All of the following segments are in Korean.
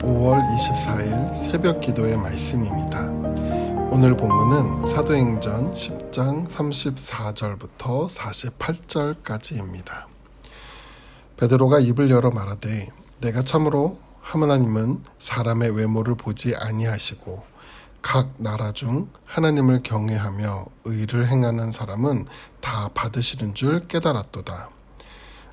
5월 24일 새벽 기도의 말씀입니다. 오늘 본문은 사도행전 10장 34절부터 48절까지입니다. 베드로가 입을 열어 말하되 내가 참으로 하나님은 사람의 외모를 보지 아니하시고 각 나라 중 하나님을 경외하며 의를 행하는 사람은 다 받으시는 줄 깨달았도다.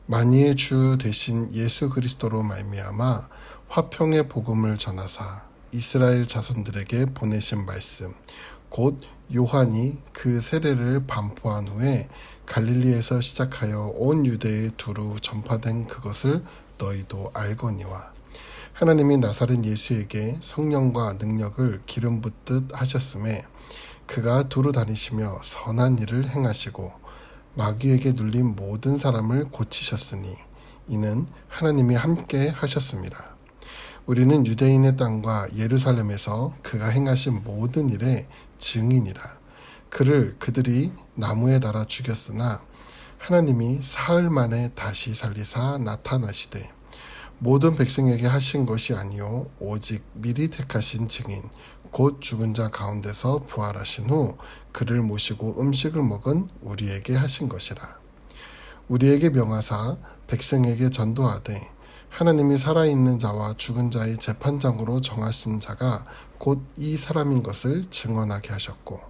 만유의 주 되신 예수 그리스도로 말미암아 화평의 복음을 전하사 이스라엘 자손들에게 보내신 말씀 곧 요한이 그 세례를 반포한 후에 갈릴리에서 시작하여 온 유대에 두루 전파된 그것을 너희도 알거니와 하나님이 나사렛 예수에게 성령과 능력을 기름 붓듯 하셨음에 그가 두루 다니시며 선한 일을 행하시고 마귀에게 눌린 모든 사람을 고치셨으니 이는 하나님이 함께 하셨습니다. 우리는 유대인의 땅과 예루살렘에서 그가 행하신 모든 일의 증인이라. 그를 그들이 나무에 달아 죽였으나 하나님이 사흘 만에 다시 살리사 나타나시되 모든 백성에게 하신 것이 아니요 오직 미리 택하신 증인 곧 죽은 자 가운데서 부활하신 후 그를 모시고 음식을 먹은 우리에게 하신 것이라. 우리에게 명하사 백성에게 전도하되 하나님이 살아있는 자와 죽은 자의 재판장으로 정하신 자가 곧 이 사람인 것을 증언하게 하셨고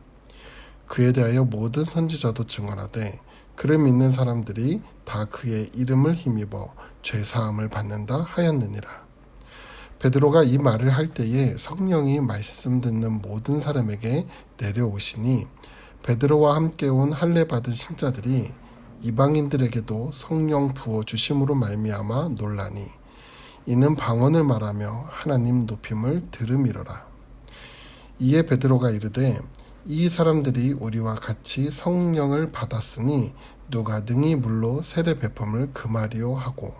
그에 대하여 모든 선지자도 증언하되 그를 믿는 사람들이 다 그의 이름을 힘입어 죄사함을 받는다 하였느니라. 베드로가 이 말을 할 때에 성령이 말씀 듣는 모든 사람에게 내려오시니 베드로와 함께 온 할례 받은 신자들이 이방인들에게도 성령 부어 주심으로 말미암아 놀라니 이는 방언을 말하며 하나님 높임을 들음이로라. 이에 베드로가 이르되 이 사람들이 우리와 같이 성령을 받았으니 누가 능히 물로 세례 베품을 금하리요 하고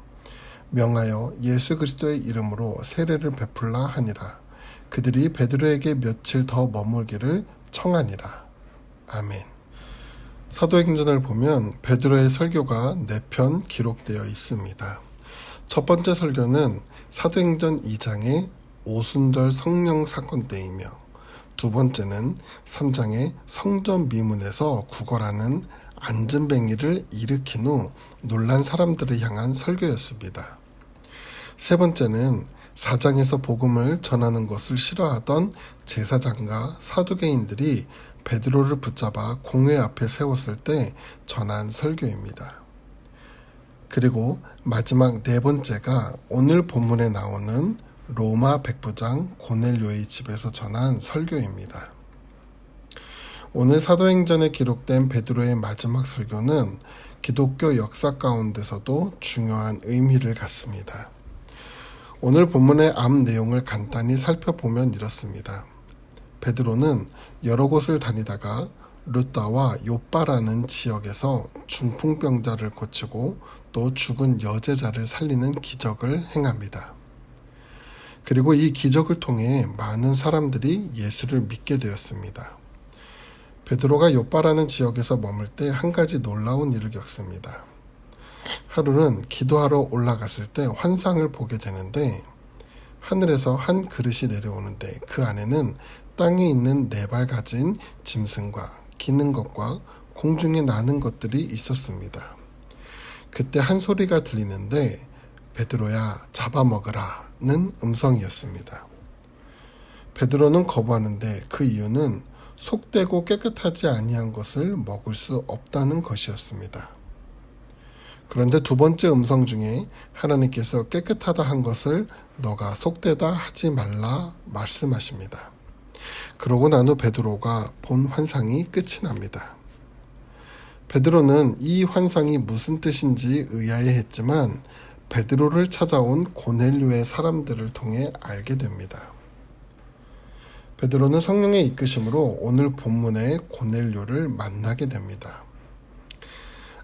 명하여 예수 그리스도의 이름으로 세례를 베풀라 하니라. 그들이 베드로에게 며칠 더 머물기를 청하니라. 아멘. 사도행전을 보면 베드로의 설교가 4편 기록되어 있습니다. 첫 번째 설교는 사도행전 2장의 오순절 성령 사건 때이며 두 번째는 3장의 성전 미문에서 구걸하는 안전뱅이를 일으킨 후 놀란 사람들을 향한 설교였습니다. 세 번째는 4장에서 복음을 전하는 것을 싫어하던 제사장과 사두개인들이 베드로를 붙잡아 공회 앞에 세웠을 때 전한 설교입니다. 그리고 마지막 4번째가 오늘 본문에 나오는 로마 백부장 고넬료의 집에서 전한 설교입니다. 오늘 사도행전에 기록된 베드로의 마지막 설교는 기독교 역사 가운데서도 중요한 의미를 갖습니다. 오늘 본문의 앞 내용을 간단히 살펴보면 이렇습니다. 베드로는 여러 곳을 다니다가 루따와 요빠라는 지역에서 중풍병자를 고치고 또 죽은 여제자를 살리는 기적을 행합니다. 그리고 이 기적을 통해 많은 사람들이 예수를 믿게 되었습니다. 베드로가 요빠라는 지역에서 머물 때 한 가지 놀라운 일을 겪습니다. 하루는 기도하러 올라갔을 때 환상을 보게 되는데 하늘에서 한 그릇이 내려오는데 그 안에는 땅에 있는 4발 가진 짐승과 기는 것과 공중에 나는 것들이 있었습니다. 그때 한 소리가 들리는데 베드로야 잡아먹으라는 음성이었습니다. 베드로는 거부하는데 그 이유는 속되고 깨끗하지 아니한 것을 먹을 수 없다는 것이었습니다. 그런데 두 번째 음성 중에 하나님께서 깨끗하다 한 것을 너가 속되다 하지 말라 말씀하십니다. 그러고 난 후 베드로가 본 환상이 끝이 납니다. 베드로는 이 환상이 무슨 뜻인지 의아해했지만 베드로를 찾아온 고넬료의 사람들을 통해 알게 됩니다. 베드로는 성령의 이끄심으로 오늘 본문의 고넬료를 만나게 됩니다.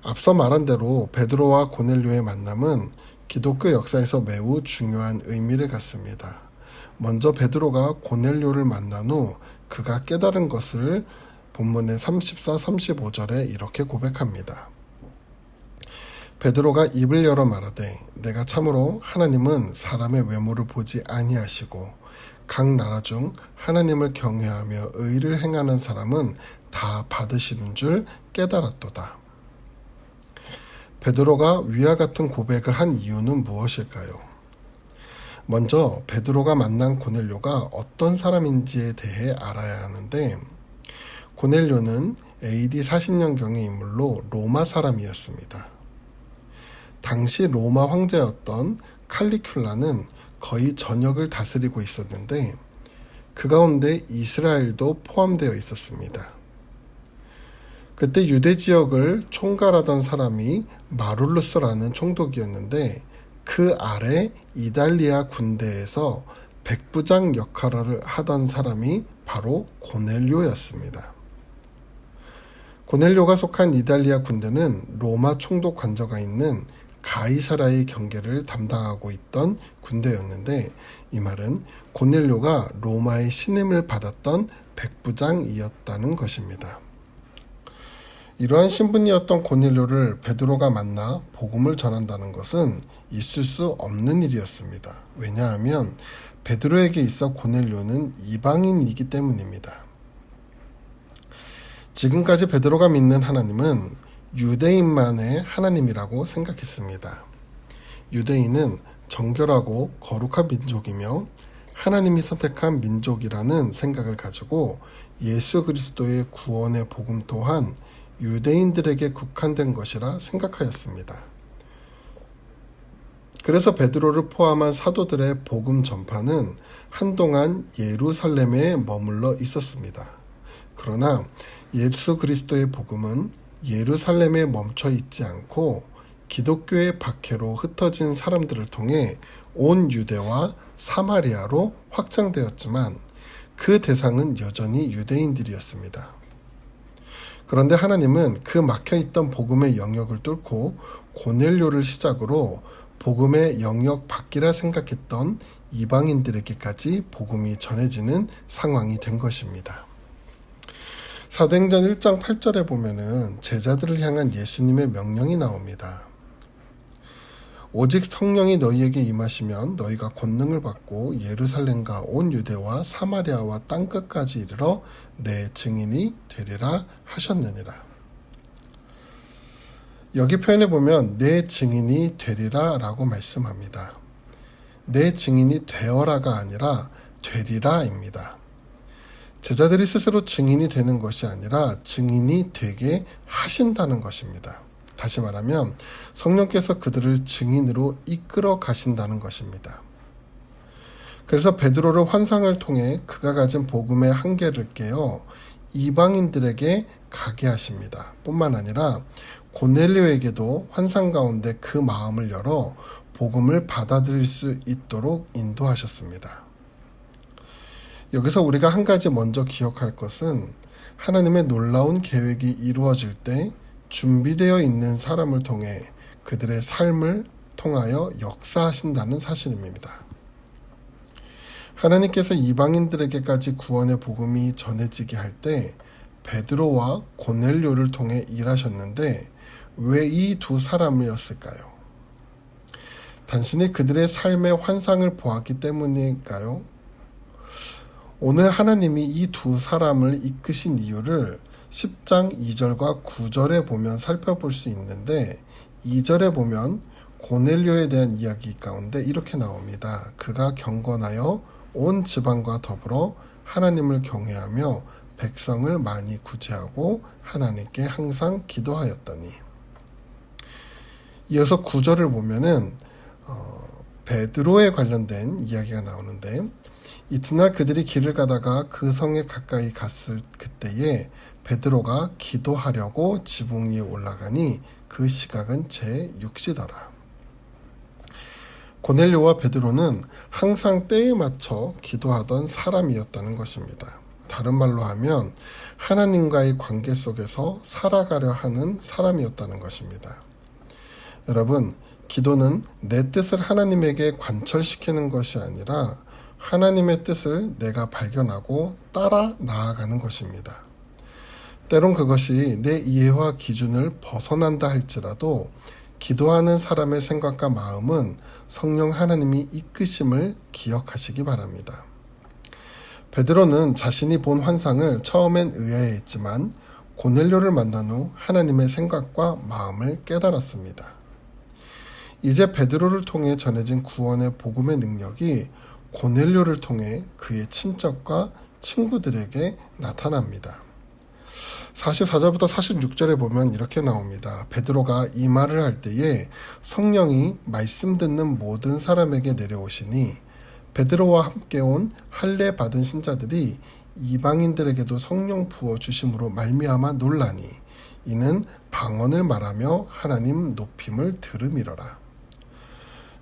앞서 말한 대로 베드로와 고넬료의 만남은 기독교 역사에서 매우 중요한 의미를 갖습니다. 먼저 베드로가 고넬료를 만난 후 그가 깨달은 것을 본문의 34, 35절에 이렇게 고백합니다. 베드로가 입을 열어 말하되 내가 참으로 하나님은 사람의 외모를 보지 아니하시고 각 나라 중 하나님을 경외하며 의를 행하는 사람은 다 받으시는 줄 깨달았도다. 베드로가 위와 같은 고백을 한 이유는 무엇일까요? 먼저 베드로가 만난 고넬료가 어떤 사람인지에 대해 알아야 하는데, 고넬료는 AD 40년경의 인물로 로마 사람이었습니다. 당시 로마 황제였던 칼리큘라는 거의 전역을 다스리고 있었는데 그 가운데 이스라엘도 포함되어 있었습니다. 그때 유대 지역을 총괄하던 사람이 마룰루스라는 총독이었는데 그 아래 이달리아 군대에서 백부장 역할을 하던 사람이 바로 고넬료였습니다. 고넬료가 속한 이달리아 군대는 로마 총독 관저가 있는 가이사라의 경계를 담당하고 있던 군대였는데, 이 말은 고넬료가 로마의 신임을 받았던 백부장이었다는 것입니다. 이러한 신분이었던 고넬료를 베드로가 만나 복음을 전한다는 것은 있을 수 없는 일이었습니다. 왜냐하면 베드로에게 있어 고넬료는 이방인이기 때문입니다. 지금까지 베드로가 믿는 하나님은 유대인만의 하나님이라고 생각했습니다. 유대인은 정결하고 거룩한 민족이며 하나님이 선택한 민족이라는 생각을 가지고 예수 그리스도의 구원의 복음 또한 유대인들에게 국한된 것이라 생각하였습니다. 그래서 베드로를 포함한 사도들의 복음 전파는 한동안 예루살렘에 머물러 있었습니다. 그러나 예수 그리스도의 복음은 예루살렘에 멈춰 있지 않고 기독교의 박해로 흩어진 사람들을 통해 온 유대와 사마리아로 확장되었지만 그 대상은 여전히 유대인들이었습니다. 그런데 하나님은 그 막혀있던 복음의 영역을 뚫고 고넬료를 시작으로 복음의 영역 밖이라 생각했던 이방인들에게까지 복음이 전해지는 상황이 된 것입니다. 사도행전 1장 8절에 보면은 제자들을 향한 예수님의 명령이 나옵니다. 오직 성령이 너희에게 임하시면 너희가 권능을 받고 예루살렘과 온 유대와 사마리아와 땅끝까지 이르러 내 증인이 되리라 하셨느니라. 여기 표현해 보면 내 증인이 되리라 라고 말씀합니다. 내 증인이 되어라가 아니라 되리라입니다. 제자들이 스스로 증인이 되는 것이 아니라 증인이 되게 하신다는 것입니다. 다시 말하면 성령께서 그들을 증인으로 이끌어 가신다는 것입니다. 그래서 베드로를 환상을 통해 그가 가진 복음의 한계를 깨어 이방인들에게 가게 하십니다. 뿐만 아니라 고넬료에게도 환상 가운데 그 마음을 열어 복음을 받아들일 수 있도록 인도하셨습니다. 여기서 우리가 한 가지 먼저 기억할 것은 하나님의 놀라운 계획이 이루어질 때 준비되어 있는 사람을 통해 그들의 삶을 통하여 역사하신다는 사실입니다. 하나님께서 이방인들에게까지 구원의 복음이 전해지게 할 때 베드로와 고넬료를 통해 일하셨는데 왜 이 두 사람이었을까요? 단순히 그들의 삶의 환상을 보았기 때문일까요? 오늘 하나님이 이 두 사람을 이끄신 이유를 10장 2절과 9절에 보면 살펴볼 수 있는데 2절에 보면 고넬료에 대한 이야기 가운데 이렇게 나옵니다. 그가 경건하여 온 지방과 더불어 하나님을 경외하며 백성을 많이 구제하고 하나님께 항상 기도하였더니. 이어서 9절을 보면은 베드로에 관련된 이야기가 나오는데 이튿날 그들이 길을 가다가 그 성에 가까이 갔을 그때에 베드로가 기도하려고 지붕 위에 올라가니 그 시각은 제6시더라. 고넬료와 베드로는 항상 때에 맞춰 기도하던 사람이었다는 것입니다. 다른 말로 하면 하나님과의 관계 속에서 살아가려 하는 사람이었다는 것입니다. 여러분, 기도는 내 뜻을 하나님에게 관철시키는 것이 아니라 하나님의 뜻을 내가 발견하고 따라 나아가는 것입니다. 때론 그것이 내 이해와 기준을 벗어난다 할지라도 기도하는 사람의 생각과 마음은 성령 하나님이 이끄심을 기억하시기 바랍니다. 베드로는 자신이 본 환상을 처음엔 의아해했지만 고넬료를 만난 후 하나님의 생각과 마음을 깨달았습니다. 이제 베드로를 통해 전해진 구원의 복음의 능력이 고넬료를 통해 그의 친척과 친구들에게 나타납니다. 44절부터 46절에 보면 이렇게 나옵니다. 베드로가 이 말을 할 때에 성령이 말씀 듣는 모든 사람에게 내려오시니 베드로와 함께 온 할례 받은 신자들이 이방인들에게도 성령 부어 주심으로 말미암아 놀라니 이는 방언을 말하며 하나님 높임을 들음이러라.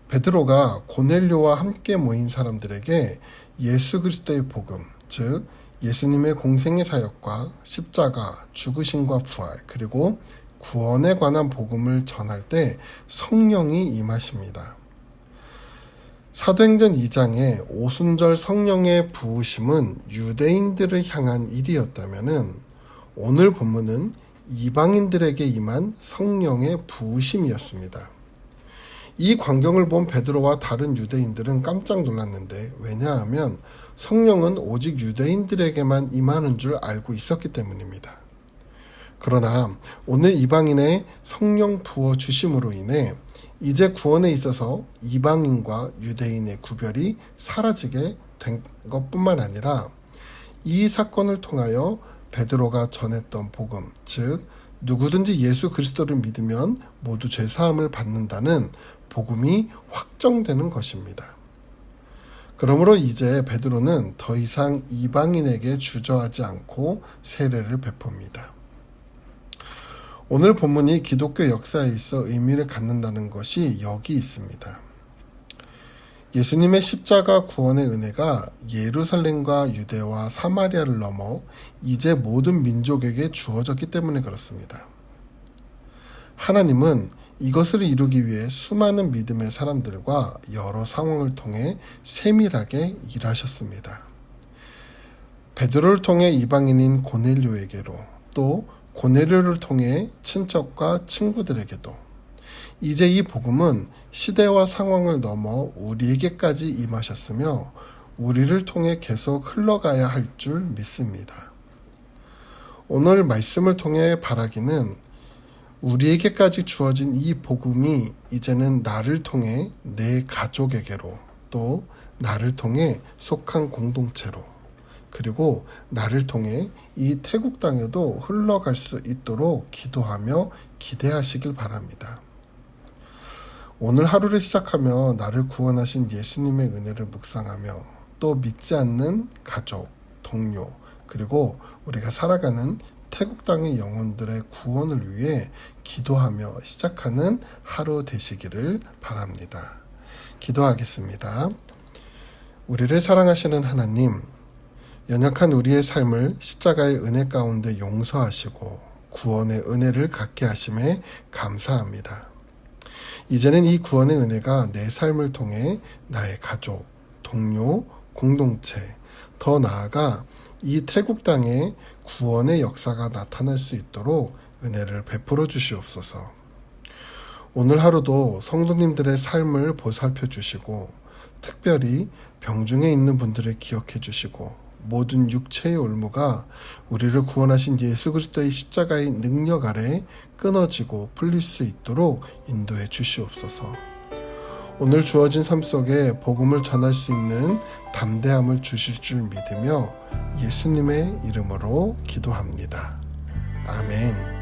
베드로가 고넬료와 함께 모인 사람들에게 예수 그리스도의 복음, 즉 예수님의 공생의 사역과 십자가, 죽으심과 부활, 그리고 구원에 관한 복음을 전할 때 성령이 임하십니다. 사도행전 2장의 오순절 성령의 부으심은 유대인들을 향한 일이었다면 오늘 본문은 이방인들에게 임한 성령의 부으심이었습니다. 이 광경을 본 베드로와 다른 유대인들은 깜짝 놀랐는데 왜냐하면 성령은 오직 유대인들에게만 임하는 줄 알고 있었기 때문입니다. 그러나 오늘 이방인의 성령 부어 주심으로 인해 이제 구원에 있어서 이방인과 유대인의 구별이 사라지게 된 것뿐만 아니라 이 사건을 통하여 베드로가 전했던 복음, 즉 누구든지 예수 그리스도를 믿으면 모두 죄사함을 받는다는 복음이 확정되는 것입니다. 그러므로 이제 베드로는 더 이상 이방인에게 주저하지 않고 세례를 베풉니다. 오늘 본문이 기독교 역사에 있어 의미를 갖는다는 것이 여기 있습니다. 예수님의 십자가 구원의 은혜가 예루살렘과 유대와 사마리아를 넘어 이제 모든 민족에게 주어졌기 때문에 그렇습니다. 하나님은 이것을 이루기 위해 수많은 믿음의 사람들과 여러 상황을 통해 세밀하게 일하셨습니다. 베드로를 통해 이방인인 고넬료에게로, 또 고넬료를 통해 친척과 친구들에게도 이제 이 복음은 시대와 상황을 넘어 우리에게까지 임하셨으며 우리를 통해 계속 흘러가야 할 줄 믿습니다. 오늘 말씀을 통해 바라기는 우리에게까지 주어진 이 복음이 이제는 나를 통해 내 가족에게로, 또 나를 통해 속한 공동체로, 그리고 나를 통해 이 태국 땅에도 흘러갈 수 있도록 기도하며 기대하시길 바랍니다. 오늘 하루를 시작하며 나를 구원하신 예수님의 은혜를 묵상하며 또 믿지 않는 가족, 동료, 그리고 우리가 살아가는 태국 땅의 영혼들의 구원을 위해 기도하며 시작하는 하루 되시기를 바랍니다. 기도하겠습니다. 우리를 사랑하시는 하나님, 연약한 우리의 삶을 십자가의 은혜 가운데 용서하시고 구원의 은혜를 갖게 하심에 감사합니다. 이제는 이 구원의 은혜가 내 삶을 통해 나의 가족, 동료, 공동체, 더 나아가 이 태국 땅에 구원의 역사가 나타날 수 있도록 은혜를 베풀어 주시옵소서. 오늘 하루도 성도님들의 삶을 보살펴 주시고 특별히 병중에 있는 분들을 기억해 주시고 모든 육체의 올무가 우리를 구원하신 예수 그리스도의 십자가의 능력 아래 끊어지고 풀릴 수 있도록 인도해 주시옵소서. 오늘 주어진 삶 속에 복음을 전할 수 있는 담대함을 주실 줄 믿으며 예수님의 이름으로 기도합니다. 아멘.